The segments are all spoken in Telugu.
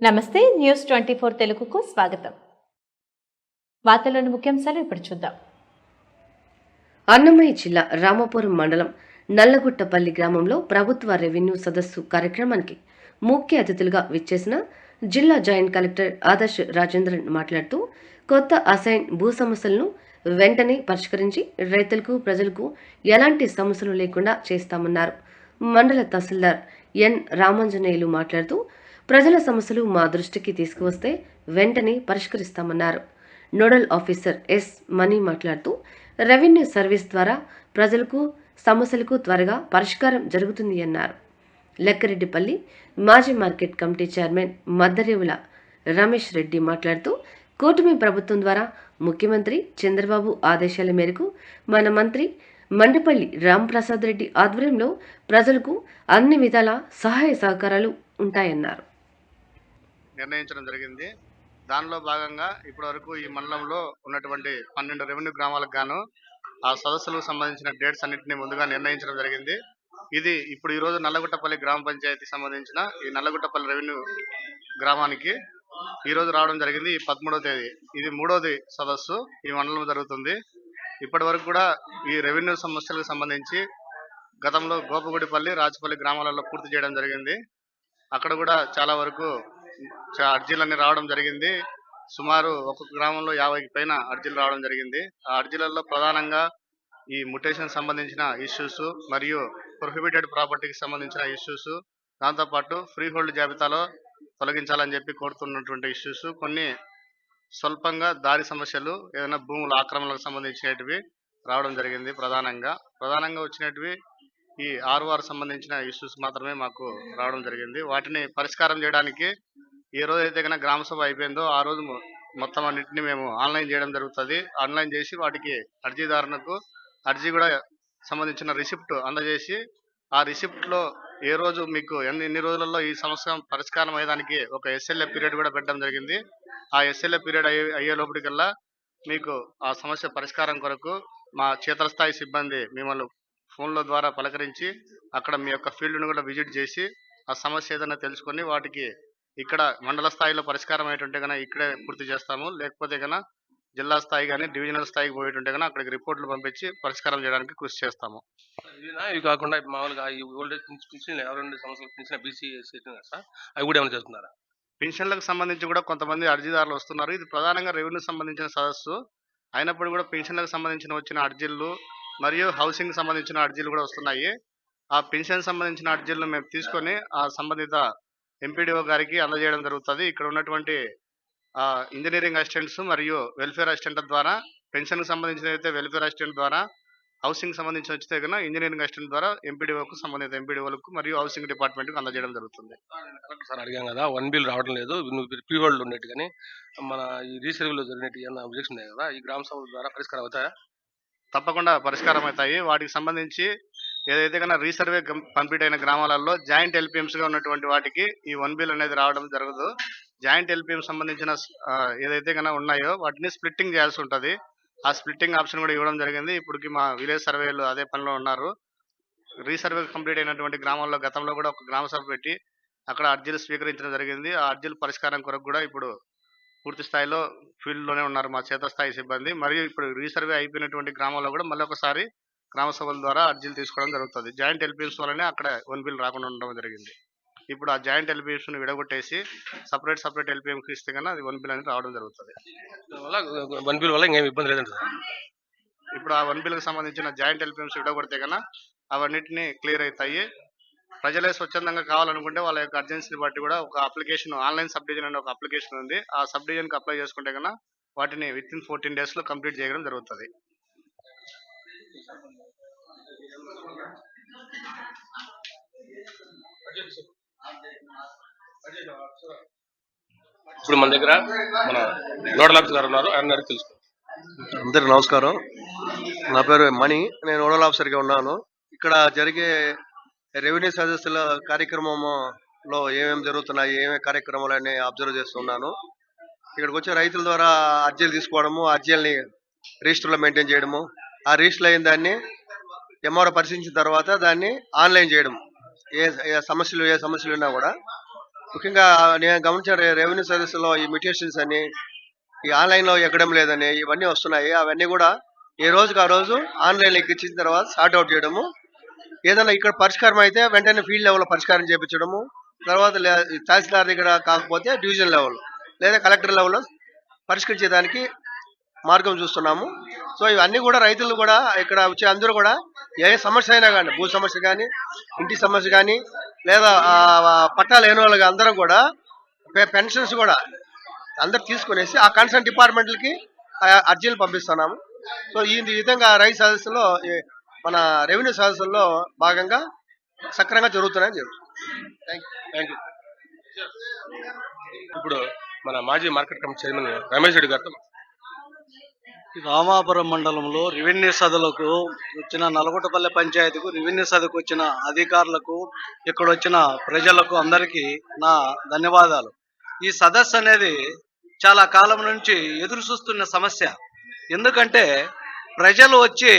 నమస్తే న్యూస్ 24 తెలుగుకు స్వాగతం. వార్తల్లోని ముఖ్యాంశాలు ఇప్పుడు చూద్దాం. అన్నమయ్య జిల్లా రామాపురం మండలం నల్లగుట్టపల్లి గ్రామంలో ప్రభుత్వ రెవెన్యూ సదస్సు కార్యక్రమానికి ముఖ్య అతిథులుగా విచ్చేసిన జిల్లా జాయింట్ కలెక్టర్ ఆదర్శ్ రాజేంద్రన్ మాట్లాడుతూ కొత్త అసైన్ భూ సమస్యలను వెంటనే పరిష్కరించి రైతులకు ప్రజలకు ఎలాంటి సమస్యలు లేకుండా చేస్తామన్నారు. మండల తహసీల్దార్ ఎన్ రామాంజనేయులు మాట్లాడుతూ ప్రజల సమస్యలు మా దృష్టికి తీసుకువస్తే వెంటనే పరిష్కరిస్తామన్నారు. నోడల్ ఆఫీసర్ ఎస్ మణి మాట్లాడుతూ రెవెన్యూ సర్వీస్ ద్వారా ప్రజలకు సమస్యలకు త్వరగా పరిష్కారం జరుగుతుంది అన్నారు. లెక్కరెడ్డిపల్లి మాజీ market committee chairman Madderevula Ramesh Reddy మాట్లాడుతూ కూటమి ప్రభుత్వం ద్వారా ముఖ్యమంత్రి చంద్రబాబు ఆదేశాల మేరకు మన మంత్రి మండపల్లి రాంప్రసాద్ రెడ్డి ఆధ్వర్యంలో ప్రజలకు అన్ని విధాల సహాయ సహకారాలు ఉంటాయన్నారు. నిర్ణయించడం జరిగింది. దానిలో భాగంగా ఇప్పటి వరకు ఈ మండలంలో ఉన్నటువంటి 12 రెవెన్యూ గ్రామాలకు గాను ఆ సదస్సులకు సంబంధించిన డేట్స్ అన్నింటినీ ముందుగా నిర్ణయించడం జరిగింది. ఇది ఇప్పుడు ఈ రోజు నల్లగుట్టపల్లి గ్రామ పంచాయతీకి సంబంధించిన ఈ నల్లగుట్టపల్లి రెవెన్యూ గ్రామానికి ఈ రోజు రావడం జరిగింది. ఈ 13వ తేదీ ఇది 3వది సదస్సు ఈ మండలంలో జరుగుతుంది. ఇప్పటి వరకు కూడా ఈ రెవెన్యూ సమస్యలకు సంబంధించి గతంలో గోపగుడిపల్లి రాజపల్లి గ్రామాలలో పూర్తి చేయడం జరిగింది. అక్కడ కూడా చాలా వరకు అర్జీలన్నీ రావడం జరిగింది. సుమారు ఒక్కొక్క గ్రామంలో 50కి పైన అర్జీలు రావడం జరిగింది. ఆ అర్జీలలో ప్రధానంగా ఈ ముటేషన్ సంబంధించిన ఇష్యూస్ మరియు ప్రొహిబిటెడ్ ప్రాపర్టీకి సంబంధించిన ఇష్యూస్, దాంతోపాటు ఫ్రీ హోల్డ్ జాబితాలో తొలగించాలని చెప్పి కోరుతున్నటువంటి ఇష్యూస్, కొన్ని స్వల్పంగా దారి సమస్యలు, ఏదైనా భూముల ఆక్రమణలకు సంబంధించినవి రావడం జరిగింది. ప్రధానంగా వచ్చినవి ఈ ఆర్ఓఆర్ సంబంధించిన ఇష్యూస్ మాత్రమే మాకు రావడం జరిగింది. వాటిని పరిష్కారం చేయడానికి ఏ రోజైతే కన్నా గ్రామ సభ అయిపోయిందో ఆ రోజు మొత్తం అన్నింటినీ మేము ఆన్లైన్ చేయడం జరుగుతుంది. ఆన్లైన్ చేసి వాటికి అర్జీదారులకు అర్జీ కూడా సంబంధించిన రిసిప్ట్ అందజేసి ఆ రిసిప్ట్లో ఏ రోజు మీకు ఎన్ని రోజులలో ఈ సమస్య పరిష్కారం అయ్యేదానికి ఒక ఎస్ఎల్ఏ పీరియడ్ కూడా పెట్టడం జరిగింది. ఆ ఎస్ఎల్ఏ పీరియడ్ అయ్యే లోపటికల్లా మీకు ఆ సమస్య పరిష్కారం కొరకు మా క్షేత్రస్థాయి సిబ్బంది మిమ్మల్ని ఫోన్ల ద్వారా పలకరించి అక్కడ మీ యొక్క ఫీల్డ్ను కూడా విజిట్ చేసి ఆ సమస్య ఏదైనా తెలుసుకొని వాటికి ఇక్కడ మండల స్థాయిలో పరిష్కారం అయ్యేటుంటే కన్నా ఇక్కడే పూర్తి చేస్తాము. లేకపోతే కన్నా జిల్లా స్థాయి కానీ డివిజనల్ స్థాయికి పోయేటుంటే కన్నా అక్కడికి రిపోర్ట్లు పంపించి పరిష్కారం చేయడానికి కృషి చేస్తాము. ఇవి కాకుండా మామూలుగా ఈ ఓల్డేజ్ పెన్షన్ ఎవరైనా సంవత్సరాలు పెన్షన్ బీసీ సార్ అవి కూడా ఏమైనా చేస్తున్నారా? పెన్షన్లకు సంబంధించి కూడా కొంతమంది అర్జీదారులు వస్తున్నారు. ఇది ప్రధానంగా రెవెన్యూ సంబంధించిన సదస్సు అయినప్పుడు కూడా పెన్షన్లకు సంబంధించిన వచ్చిన అర్జీలు మరియు హౌసింగ్ సంబంధించిన అర్జీలు కూడా వస్తున్నాయి. ఆ పెన్షన్ సంబంధించిన అర్జీలను మేము తీసుకొని ఆ సంబంధిత ఎంపీడీఓ గారికి అందజేయడం జరుగుతుంది. ఇక్కడ ఉన్నటువంటి ఇంజనీరింగ్ అసిస్టెంట్స్ మరియు వెల్ఫేర్ అసిస్టెంట్ల ద్వారా, పెన్షన్కి సంబంధించిన అయితే వెల్ఫేర్ అసిస్టెంట్ ద్వారా, హౌసింగ్ సంబంధించి వచ్చితే కన్నా ఇంజనీరింగ్ అసిస్టెంట్ ద్వారా ఎంపీడీఓకు సంబంధిత ఎంపీడీఓలకు మరియు హౌసింగ్ డిపార్ట్మెంట్కి అందజేయడం జరుగుతుంది. సార్ అడిగాం కదా, 1 బిల్ రావడం లేదు, ప్రీ హోల్డ్ ఉన్నట్టు, కానీ మన ఈ రీసర్వీలో జరిగినట్టు ఏమైనా అబ్జెక్షన్ ఉన్నాయి కదా, ఈ గ్రామ సభల ద్వారా పరిష్కారం అవుతాయా? తప్పకుండా పరిష్కారం అవుతాయి. వాటికి సంబంధించి ఏదైతే కన్నా రీసర్వే కంప్లీట్ అయిన గ్రామాలలో జాయింట్ ఎల్పిఎంస్గా ఉన్నటువంటి వాటికి ఈ 1 బిల్ అనేది రావడం జరగదు. జాయింట్ ఎల్పిఎం సంబంధించిన ఏదైతే కన్నా ఉన్నాయో వాటిని స్ప్లిట్టింగ్ చేయాల్సి ఉంటుంది. ఆ స్ప్లిట్టింగ్ ఆప్షన్ కూడా ఇవ్వడం జరిగింది. ఇప్పటికి మా విలేజ్ సర్వేలు అదే పనిలో ఉన్నారు. రీసర్వే కంప్లీట్ అయినటువంటి గ్రామాల్లో గతంలో కూడా ఒక గ్రామ సభ పెట్టి అక్కడ అర్జీలు స్వీకరించడం జరిగింది. ఆ అర్జీల పరిష్కారం కొరకు కూడా ఇప్పుడు పూర్తి స్థాయిలో ఫీల్డ్లోనే ఉన్నారు మా క్షేత్రస్థాయి సిబ్బంది. మరియు ఇప్పుడు రీసర్వే అయిపోయినటువంటి గ్రామాల్లో కూడా మళ్ళీ ఒకసారి గ్రామ సభల ద్వారా అర్జీలు తీసుకోవడం జరుగుతుంది. జాయింట్ ఎల్పిఎంస్ వల్లనే అక్కడ 1 బిల్ రాకుండా ఉండడం జరిగింది. ఇప్పుడు ఆ జాయింట్ ఎల్పిఎంస్ను విడగొట్టేసి సపరేట్ ఎల్పిఎంకి ఇస్తే కన్నా అది 1 బిల్ అనేది రావడం జరుగుతుంది. 1 బిల్ వల్ల ఇంకేం ఇబ్బంది లేదండి. ఇప్పుడు ఆ 1 బిల్కి సంబంధించిన జాయింట్ ఎల్పిఎంస్ విడగొడితే కన్నా అవన్నిటిని క్లియర్ అవుతాయి. ప్రజలే స్వచ్ఛందంగా కావాలనుకుంటే వాళ్ళ యొక్క అర్జెన్సీని బట్టి కూడా ఒక అప్లికేషన్, ఆన్లైన్ సబ్ డివిజన్ అనే ఒక అప్లికేషన్ ఉంది. ఆ సబ్ డివిజన్కి అప్లై చేసుకుంటే కన్నా వాటిని విత్ ఇన్ 14 days కంప్లీట్ చేయడం జరుగుతుంది. ఇప్పుడు మన దగ్గర మన నోడల్ ఆఫీసర్ గారు ఉన్నారు, ఆయన అడిగి తెలుసుకో. అందరికి నమస్కారం. నా పేరు మణి, నేను నోడల్ ఆఫీసర్గా ఉన్నాను. ఇక్కడ జరిగే రెవెన్యూ సదస్సుల కార్యక్రమంలో ఏమేమి జరుగుతున్నాయి, ఏమేమి కార్యక్రమాలు అన్ని అబ్జర్వ్ చేస్తున్నాను. ఇక్కడికి వచ్చే రైతుల ద్వారా అర్జీలు తీసుకోవడము, అర్జీలని రిజిస్టర్లో మెయింటైన్ చేయడము, ఆ రిజిస్టర్ అయిన దాన్ని ఎంఆర్ఓ పరిశీలించిన తర్వాత దాన్ని ఆన్లైన్ చేయడం. ఏ సమస్యలు ఉన్నా కూడా ముఖ్యంగా నేను గమనించిన రెవెన్యూ సర్వీసులో ఈ మ్యూటేషన్స్ అని ఈ ఆన్లైన్లో ఎక్కడం లేదని ఇవన్నీ వస్తున్నాయి. అవన్నీ కూడా ఏ రోజుకి ఆ రోజు ఆన్లైన్లో ఎక్కించిన తర్వాత సార్ట్ అవుట్ చేయడము, ఏదైనా ఇక్కడ పరిష్కారం అయితే వెంటనే ఫీల్డ్ లెవెల్లో పరిష్కారం చేయించడము, తర్వాత తహసీల్దార్ దగ్గర కాకపోతే డివిజన్ లెవెల్ లేదా కలెక్టర్ లెవెల్లో పరిష్కరించేదానికి మార్గం చూస్తున్నాము. సో ఇవన్నీ కూడా రైతులు కూడా ఇక్కడ వచ్చే అందరూ కూడా ఏ సమస్య అయినా కానీ, భూ సమస్య కానీ, ఇంటి సమస్య కానీ, లేదా పట్టాలు లేని వాళ్ళకి అందరూ కూడా పెన్షన్స్ కూడా అందరు తీసుకునేసి ఆ కన్సర్న్ డిపార్ట్మెంట్లకి అర్జీలు పంపిస్తున్నాము. సో ఈ విధంగా రైతు సదస్సులో మన రెవెన్యూ సదస్సుల్లో భాగంగా సక్రమంగా జరుగుతున్నాయని చెప్తున్నాను. Thank you. ఇప్పుడు మన మాజీ market committee chairman Ramesh Reddy గారితో రామాపురం మండలంలో రెవెన్యూ సదలకు వచ్చిన నల్గొండపల్లె పంచాయతీకు రెవెన్యూ సదకు వచ్చిన అధికారులకు, ఇక్కడ వచ్చిన ప్రజలకు అందరికీ నా ధన్యవాదాలు. ఈ సదస్సు అనేది చాలా కాలం నుంచి ఎదురు చూస్తున్న సమస్య. ఎందుకంటే ప్రజలు వచ్చి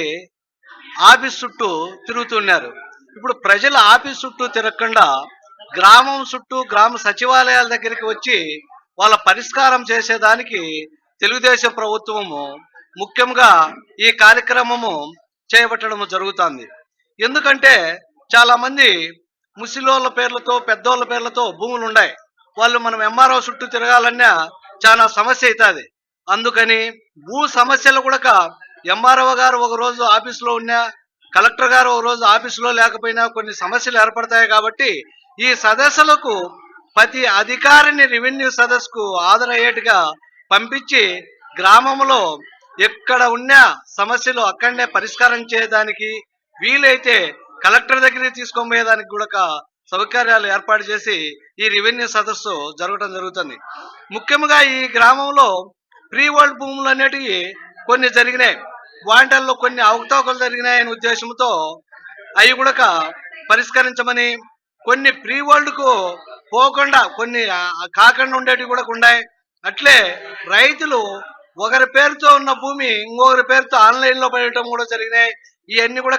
ఆఫీస్ చుట్టూ తిరుగుతున్నారు. ఇప్పుడు ప్రజలు ఆఫీస్ చుట్టూ తిరగకుండా గ్రామం చుట్టూ గ్రామ సచివాలయాల దగ్గరికి వచ్చి వాళ్ళ పరిష్కారం చేసేదానికి తెలుగుదేశం ప్రభుత్వము ముఖ్యంగా ఈ కార్యక్రమము చేపట్టడం జరుగుతుంది. ఎందుకంటే చాలా మంది ముసలోళ్ళ పేర్లతో, పెద్దోళ్ళ పేర్లతో భూములు ఉన్నాయి. వాళ్ళు మనం ఎంఆర్ఓ చుట్టూ తిరగాలన్నా చాలా సమస్య అవుతుంది. అందుకని భూ సమస్యలు కూడా ఎంఆర్ఓ గారు ఒక రోజు ఆఫీసులో ఉన్నా, కలెక్టర్ గారు ఒక రోజు ఆఫీసులో లేకపోయినా కొన్ని సమస్యలు ఏర్పడతాయి. కాబట్టి ఈ సదస్సులకు ప్రతి అధికారిని రెవెన్యూ సదస్సుకు హాజరయ్యేట్టుగా పంపించి గ్రామంలో ఎక్కడ ఉన్న సమస్యలు అక్కడనే పరిష్కారం చేయడానికి, వీలైతే కలెక్టర్ దగ్గరికి తీసుకొని పోయేదానికి కూడా సౌకర్యాలు ఏర్పాటు చేసి ఈ రెవెన్యూ సదస్సు జరగడం జరుగుతుంది. ముఖ్యంగా ఈ గ్రామంలో ప్రీ వరల్డ్ భూములు అనేటివి కొన్ని జరిగినాయి. వాటిల్లో కొన్ని అవకతవకలు జరిగినాయనే ఉద్దేశంతో అవి కూడా పరిష్కరించమని, కొన్ని ప్రీ వరల్డ్కు పోకుండా కొన్ని కాకుండా ఉండేటివి కూడా ఉన్నాయి. అట్లే రైతులు ఒకరి పేరుతో ఉన్న భూమి ఇంకొకరి పేరుతో ఆన్లైన్లో పడటం కూడా జరిగినాయి. ఇవన్నీ కూడా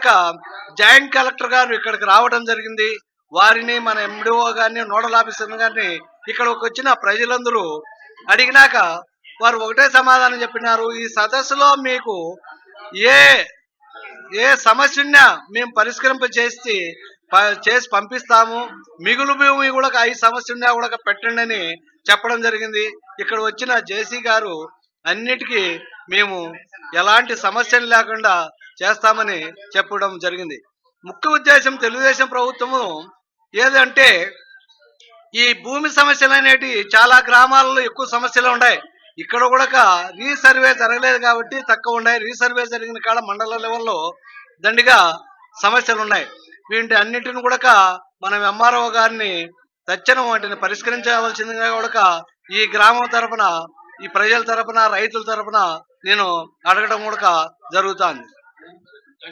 జాయింట్ కలెక్టర్ గారు ఇక్కడికి రావడం జరిగింది. వారిని మన ఎండిఓ గారిని, నోడల్ ఆఫీసర్ గారిని ఇక్కడికి వచ్చిన ప్రజలందరూ అడిగినాక వారు ఒకటే సమాధానం చెప్పినారు. ఈ సదస్సులో మీకు ఏ సమస్య ఉన్నా మేము చేసి పంపిస్తాము. మిగులు భూమి కూడా ఈ సమస్య ఉన్నా కూడా పెట్టండి అని చెప్పడం జరిగింది. ఇక్కడ వచ్చిన జేసీ గారు అన్నిటికీ మేము ఎలాంటి సమస్యలు లేకుండా చేస్తామని చెప్పడం జరిగింది. ముఖ్య ఉద్దేశం తెలుగుదేశం ప్రభుత్వము ఏదంటే ఈ భూమి సమస్యలు అనేవి చాలా గ్రామాలలో ఎక్కువ సమస్యలు ఉన్నాయి. ఇక్కడ కూడా రీసర్వే జరగలేదు కాబట్టి తక్కువ ఉన్నాయి. రీసర్వే జరిగిన కాడ మండల లెవెల్లో దండిగా సమస్యలు ఉన్నాయి. వీటి అన్నింటిని కూడా మనం ఎంఆర్ఓ గారిని తక్షణం వాటిని పరిష్కరించవలసిందిగా కూడా ఈ గ్రామం తరపున, ఈ ప్రజల తరపున, రైతుల తరపున నేను అడగడం కూడా జరుగుతుంది.